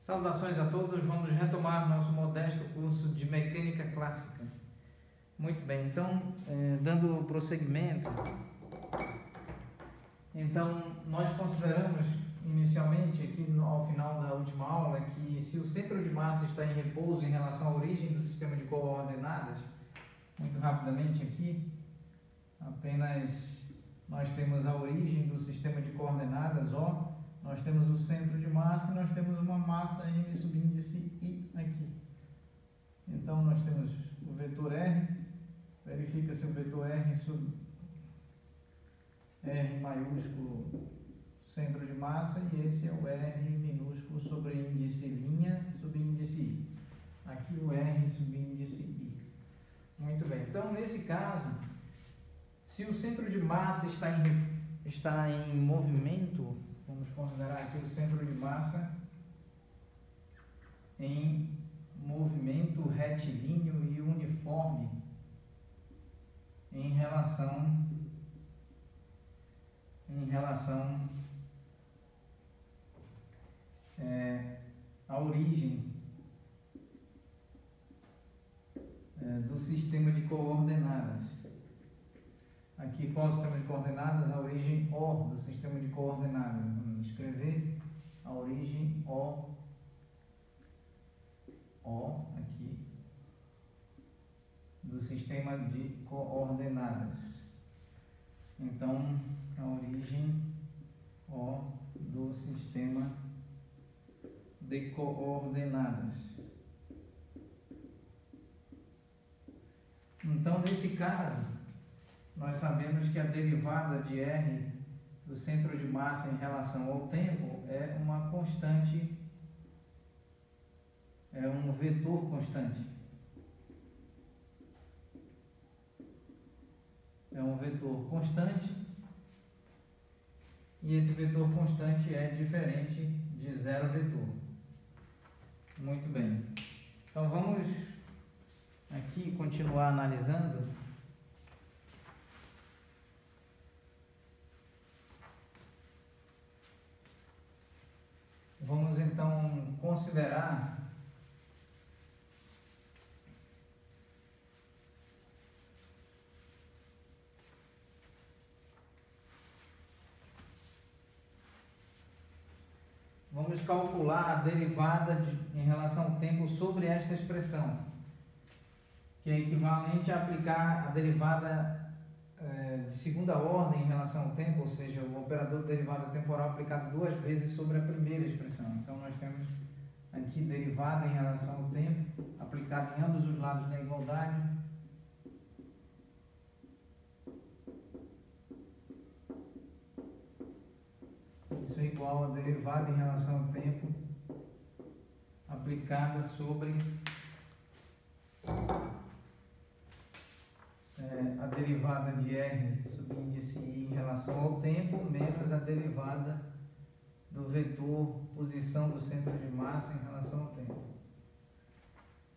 Saudações a todos, vamos retomar nosso modesto curso de Mecânica Clássica. Muito bem, então, dando prosseguimento, nós consideramos inicialmente, aqui ao final da última aula, que se o centro de massa está em repouso em relação à origem do sistema de coordenadas, muito rapidamente aqui, apenas nós temos a origem do sistema de coordenadas, O, nós temos o centro de massa e nós temos uma massa M subíndice I aqui. Então nós temos o vetor R, verifica-se o vetor R sub R maiúsculo centro de massa e esse é o R minúsculo sobre índice linha subíndice I. Aqui o R subíndice I. Muito bem, então nesse caso, se o centro de massa está em movimento, vamos considerar aqui o centro de massa em movimento retilíneo e uniforme em relação à origem do sistema de coordenadas. Aqui, qual é o sistema de coordenadas? A origem O do sistema de coordenadas. Vamos escrever a origem O aqui do sistema de coordenadas. Então, a origem O do sistema de coordenadas. Então, nesse caso, nós sabemos que a derivada de R do centro de massa em relação ao tempo é uma constante, é um vetor constante. É um vetor constante e esse vetor constante é diferente de zero vetor. Muito bem. Então vamos aqui continuar analisando. Vamos então considerar calcular a derivada em relação ao tempo sobre esta expressão, que é equivalente a aplicar a derivada de segunda ordem em relação ao tempo, ou seja, o operador de derivada temporal aplicado duas vezes sobre a primeira expressão. Então nós temos aqui derivada em relação ao tempo aplicada em ambos os lados da igualdade. Isso é igual a derivada em relação ao tempo aplicada sobre a derivada de R subíndice I em relação ao tempo menos a derivada do vetor posição do centro de massa em relação ao tempo.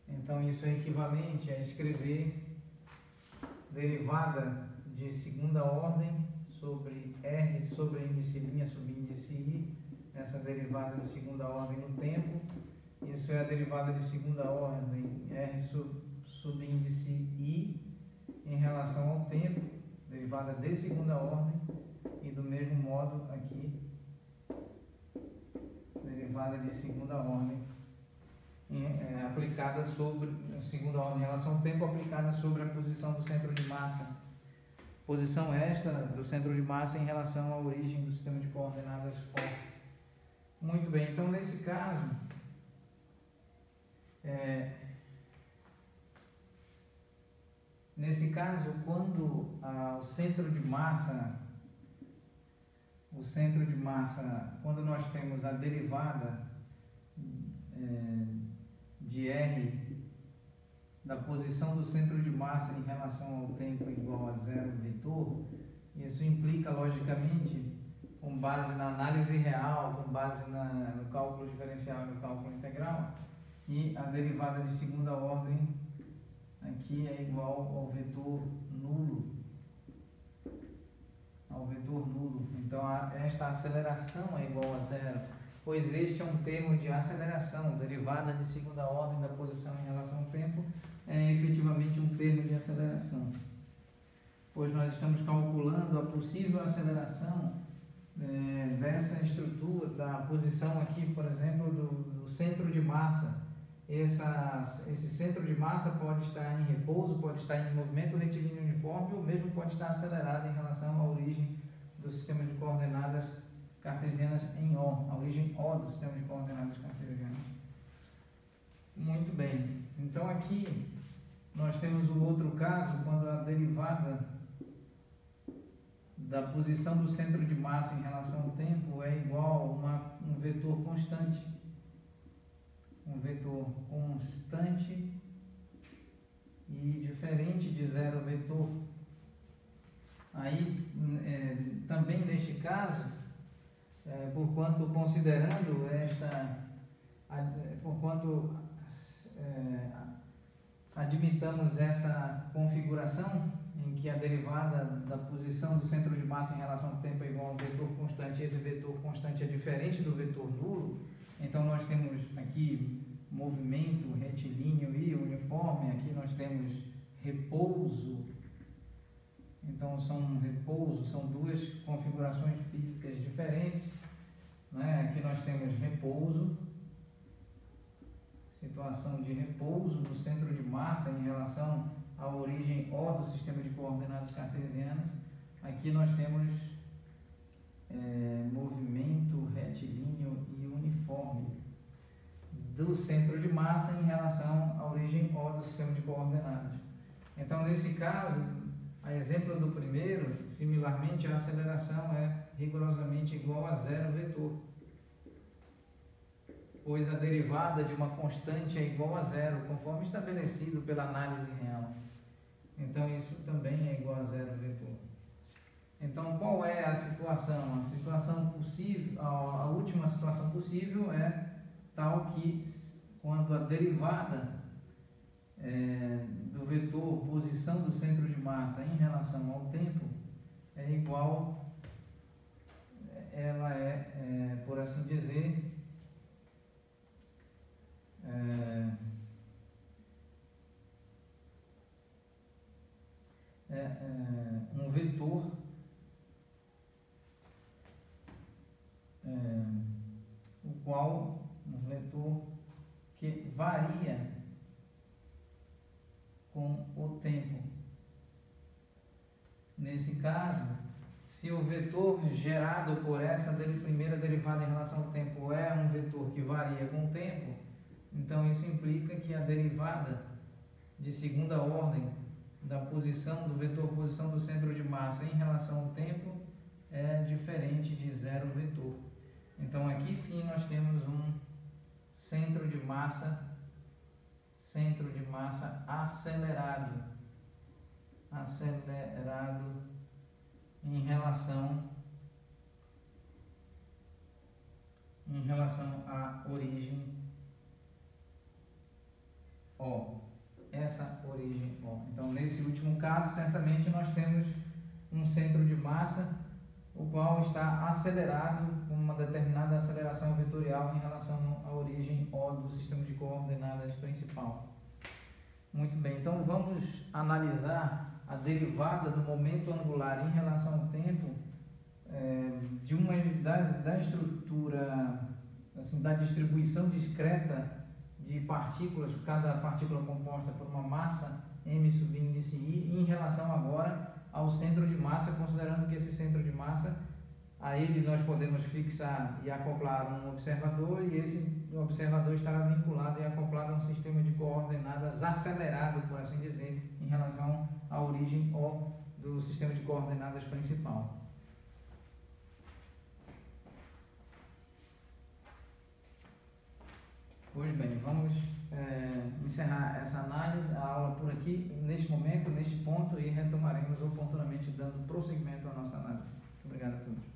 Então isso é equivalente a escrever derivada de segunda ordem sobre R sobre índice linha subíndice I, essa derivada de segunda ordem no tempo. Isso é a derivada de segunda ordem R subíndice I em relação ao tempo, derivada de segunda ordem, e do mesmo modo aqui, derivada de segunda ordem aplicada sobre segunda ordem em relação ao tempo, aplicada sobre a posição do centro de massa. Posição esta do centro de massa em relação à origem do sistema de coordenadas O. Muito bem, então nesse caso, quando o centro de massa, quando nós temos a derivada de R da posição do centro de massa em relação ao tempo igual a zero vetor, isso implica logicamente, com base na análise real, com base no cálculo diferencial e no cálculo integral, que a derivada de segunda ordem aqui é igual ao vetor nulo. Então esta aceleração é igual a zero. pois este é um termo de aceleração, derivada de segunda ordem da posição em relação ao tempo, é efetivamente um termo de aceleração, pois nós estamos calculando a possível aceleração dessa estrutura, da posição aqui, por exemplo, do centro de massa. Esse centro de massa pode estar em repouso, pode estar em movimento retilíneo uniforme, ou mesmo pode estar acelerado em relação à origem do sistema de coordenadas cartesianas em O, a origem O do sistema de coordenadas cartesianas. Muito bem, então aqui nós temos o outro caso, quando a derivada da posição do centro de massa em relação ao tempo é igual a um vetor constante. Um vetor constante e diferente de zero vetor. Aí, também neste caso, porquanto considerando admitamos essa configuração em que a derivada da posição do centro de massa em relação ao tempo é igual a um vetor constante, esse vetor constante é diferente do vetor nulo, então nós temos aqui movimento retilíneo e uniforme, aqui nós temos repouso, então são duas configurações físicas diferentes, né? Aqui nós temos repouso, situação de repouso do centro de massa em relação à origem O do sistema de coordenadas cartesianas. Aqui nós temos movimento retilíneo e uniforme do centro de massa em relação à origem O do sistema de coordenadas. Então, nesse caso, a exemplo do primeiro, similarmente, a aceleração é rigorosamente igual a zero vetor, pois a derivada de uma constante é igual a zero, conforme estabelecido pela análise real. Então, isso também é igual a zero vetor. Então, qual é a situação? A situação possível, a última situação possível é tal que, quando a derivada do vetor posição do centro de massa em relação ao tempo é igual, ela por assim dizer, um vetor o qual um vetor que varia com o tempo. Nesse caso, se o vetor gerado por essa primeira derivada em relação ao tempo é um vetor que varia com o tempo, então isso implica que a derivada de segunda ordem da posição do vetor posição do centro de massa em relação ao tempo é diferente de zero vetor. Então aqui sim nós temos um centro de massa acelerado em relação à origem O. Essa origem O. Então, nesse último caso, certamente nós temos um centro de massa o qual está acelerado com uma determinada aceleração vetorial em relação à origem O do sistema de coordenadas principal. Muito bem, então vamos analisar a derivada do momento angular em relação ao tempo de uma da estrutura, assim, da distribuição discreta de partículas, cada partícula composta por uma massa m subíndice i, em relação agora ao centro de massa, considerando que esse centro de massa, a ele nós podemos fixar e acoplar um observador, e esse observador estará vinculado e acoplado a um sistema de coordenadas acelerado, por assim dizer, em relação à origem O do sistema de coordenadas principal. Pois bem, vamos encerrar essa análise, a aula por aqui, neste momento, neste ponto, e retomaremos oportunamente dando prosseguimento à nossa análise. Obrigado a todos.